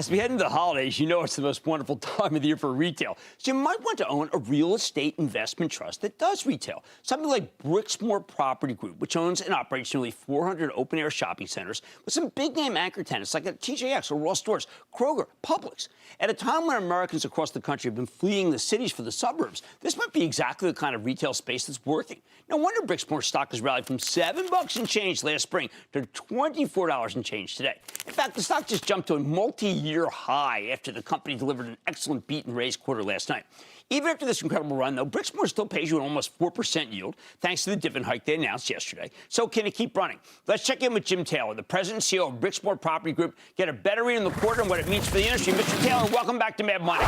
As we head into the holidays, you know it's the most wonderful time of the year for retail. So you might want to own a real estate investment trust that does retail. Something like Brixmor Property Group, which owns and operates nearly 400 open-air shopping centers with some big-name anchor tenants like TJX or Ross Stores, Kroger, Publix. At a time when Americans across the country have been fleeing the cities for the suburbs, this might be exactly the kind of retail space that's working. No wonder Brixmor stock has rallied from $7 and change last spring to $24 and change today. In fact, the stock just jumped to a multi-year high after the company delivered an excellent beat and raise quarter last night. Even after this incredible run, though, Brixmor still pays you an almost 4% yield, thanks to the dividend hike they announced yesterday. So can it keep running? Let's check in with Jim Taylor, the president and CEO of Brixmor Property Group, get a better read on the quarter and what it means for the industry. Mr. Taylor, welcome back to Mad Money.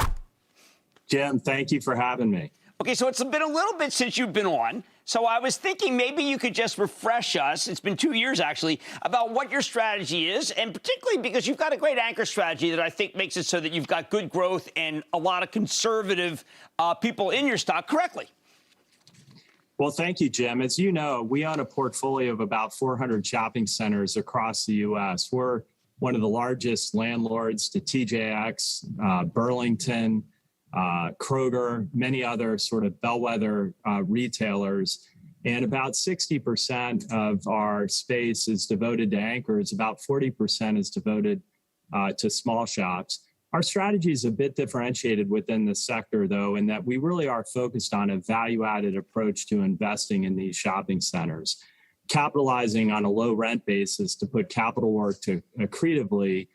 Jim, thank you for having me. Okay, so it's been a little bit since you've been on. So I was thinking maybe you could just refresh us, it's been 2 years actually, about what your strategy is, and particularly because you've got a great anchor strategy that I think makes it so that you've got good growth and a lot of conservative people in your stock correctly. Well, thank you, Jim. As you know, we own a portfolio of about 400 shopping centers across the U.S. We're one of the largest landlords to TJX, Burlington, Kroger, many other sort of bellwether retailers. And about 60% of our space is devoted to anchors. About 40% is devoted to small shops. Our strategy is a bit differentiated within the sector, though, in that we really are focused on a value-added approach to investing in these shopping centers, capitalizing on a low rent basis to put capital work to accretively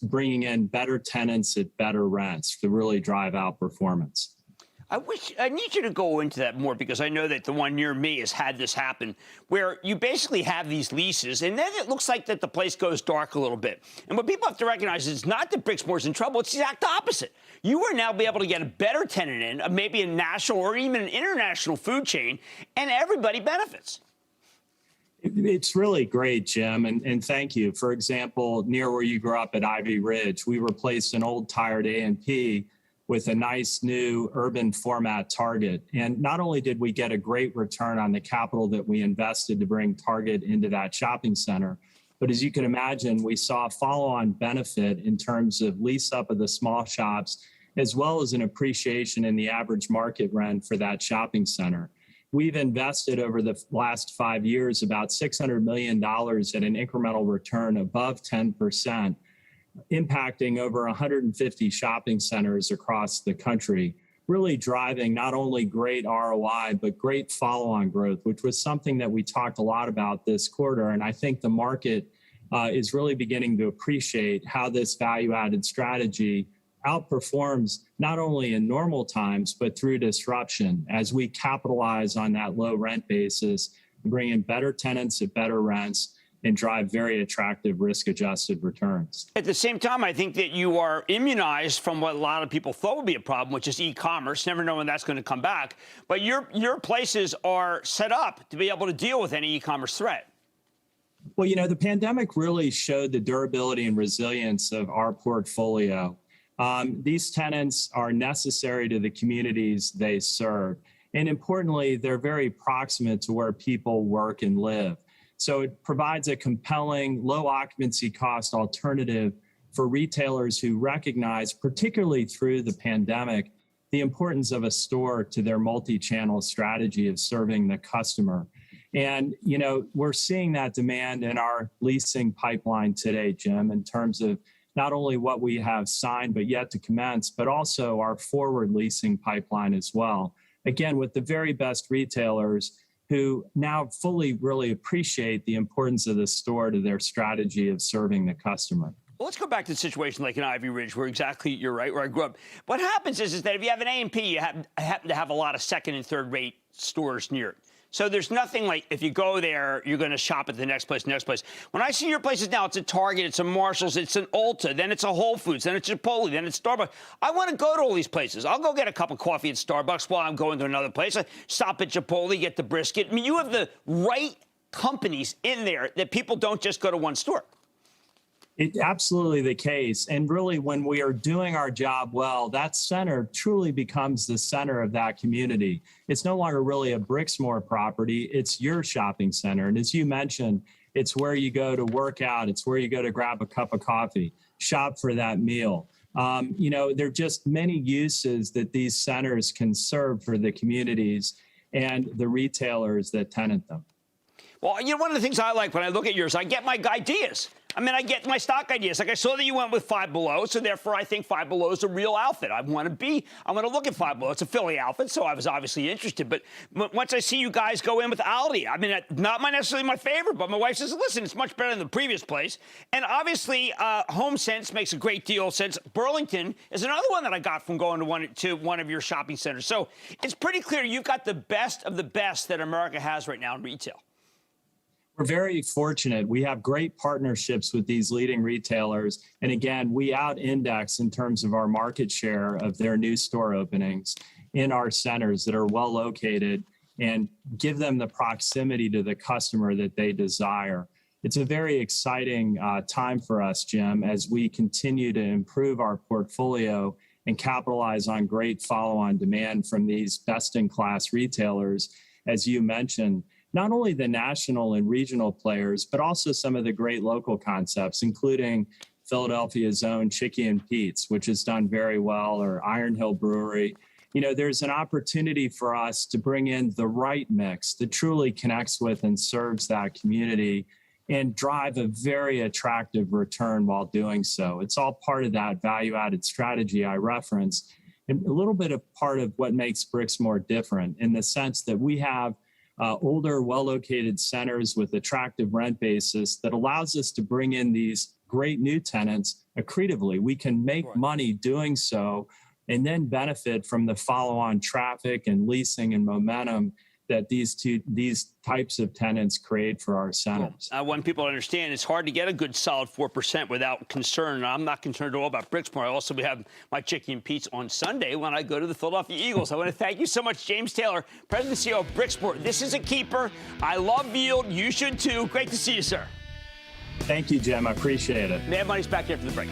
bringing in better tenants at better rents to really drive out performance. I need you to go into that more because I know that the one near me has had this happen where you basically have these leases and then it looks like that the place goes dark a little bit. And what people have to recognize is not that Brixmor's in trouble, it's the exact opposite. You will now be able to get a better tenant in, maybe a national or even an international food chain, and everybody benefits. It's really great, Jim, and thank you. For example, near where you grew up at Ivy Ridge, we replaced an old tired A&P with a nice new urban format Target. And not only did we get a great return on the capital that we invested to bring Target into that shopping center, but as you can imagine, we saw a follow-on benefit in terms of lease up of the small shops, as well as an appreciation in the average market rent for that shopping center. We've invested over the last 5 years about $600 million at an incremental return above 10%, impacting over 150 shopping centers across the country, really driving not only great ROI, but great follow-on growth, which was something that we talked a lot about this quarter. And I think the market is really beginning to appreciate how this value-added strategy outperforms not only in normal times, but through disruption as we capitalize on that low rent basis, bring in better tenants at better rents, and drive very attractive risk-adjusted returns. At the same time, I think that you are immunized from what a lot of people thought would be a problem, which is e-commerce. Never know when that's going to come back. But your places are set up to be able to deal with any e-commerce threat. Well, you know, the pandemic really showed the durability and resilience of our portfolio. These tenants are necessary to the communities they serve. And importantly, they're very proximate to where people work and live. So it provides a compelling, low occupancy cost alternative for retailers who recognize, particularly through the pandemic, the importance of a store to their multi-channel strategy of serving the customer. And, you know, we're seeing that demand in our leasing pipeline today, Jim, in terms of not only what we have signed but yet to commence, but also our forward leasing pipeline as well. Again, with the very best retailers who now fully really appreciate the importance of the store to their strategy of serving the customer. Well, let's go back to the situation like in Ivy Ridge, where exactly you're right, where I grew up. What happens is that if you have an A&P, you happen to have a lot of second and third rate stores near it. So there's nothing like if you go there, you're going to shop at the next place. When I see your places now, it's a Target, it's a Marshalls, it's an Ulta, then it's a Whole Foods, then it's Chipotle, then it's Starbucks. I want to go to all these places. I'll go get a cup of coffee at Starbucks while I'm going to another place. I stop at Chipotle, get the brisket. I mean, you have the right companies in there that people don't just go to one store. It's absolutely the case. And really, when we are doing our job well, that center truly becomes the center of that community. It's no longer really a Brixmor property. It's your shopping center. And as you mentioned, it's where you go to work out. It's where you go to grab a cup of coffee. shop for that meal. There are just many uses that these centers can serve for the communities and the retailers that tenant them. Well, one of the things I like when I look at yours, I get my ideas. I get my stock ideas. Like I saw that you went with Five Below, so therefore I think Five Below is a real outfit. I want to look at Five Below. It's a Philly outfit, so I was obviously interested. But once I see you guys go in with Aldi, not necessarily my favorite, but my wife says, listen, it's much better than the previous place. And obviously, HomeSense makes a great deal of sense. Burlington is another one that I got from going to one of your shopping centers. So it's pretty clear you've got the best of the best that America has right now in retail. We're very fortunate. We have great partnerships with these leading retailers. And again, we out-index in terms of our market share of their new store openings in our centers that are well located and give them the proximity to the customer that they desire. It's a very exciting time for us, Jim, as we continue to improve our portfolio and capitalize on great follow-on demand from these best-in-class retailers, as you mentioned. Not only the national and regional players, but also some of the great local concepts, including Philadelphia's own Chicky and Pete's, which has done very well, or Iron Hill Brewery. There's an opportunity for us to bring in the right mix that truly connects with and serves that community and drive a very attractive return while doing so. It's all part of that value-added strategy I referenced, and a little bit of part of what makes Brixmor different in the sense that we have older, well-located centers with attractive rent basis that allows us to bring in these great new tenants accretively. We can make money doing so and then benefit from the follow-on traffic and leasing and momentum that these types of tenants create for our centers. I want people to understand it's hard to get a good solid 4% without concern. And I'm not concerned at all about Brixmor. I also have my Chicky and Pete's on Sunday when I go to the Philadelphia Eagles. I want to thank you so much, James Taylor, President and CEO of Brixmor. This is a keeper. I love yield. You should too. Great to see you, sir. Thank you, Jim. I appreciate it. Mad Money's back here after the break.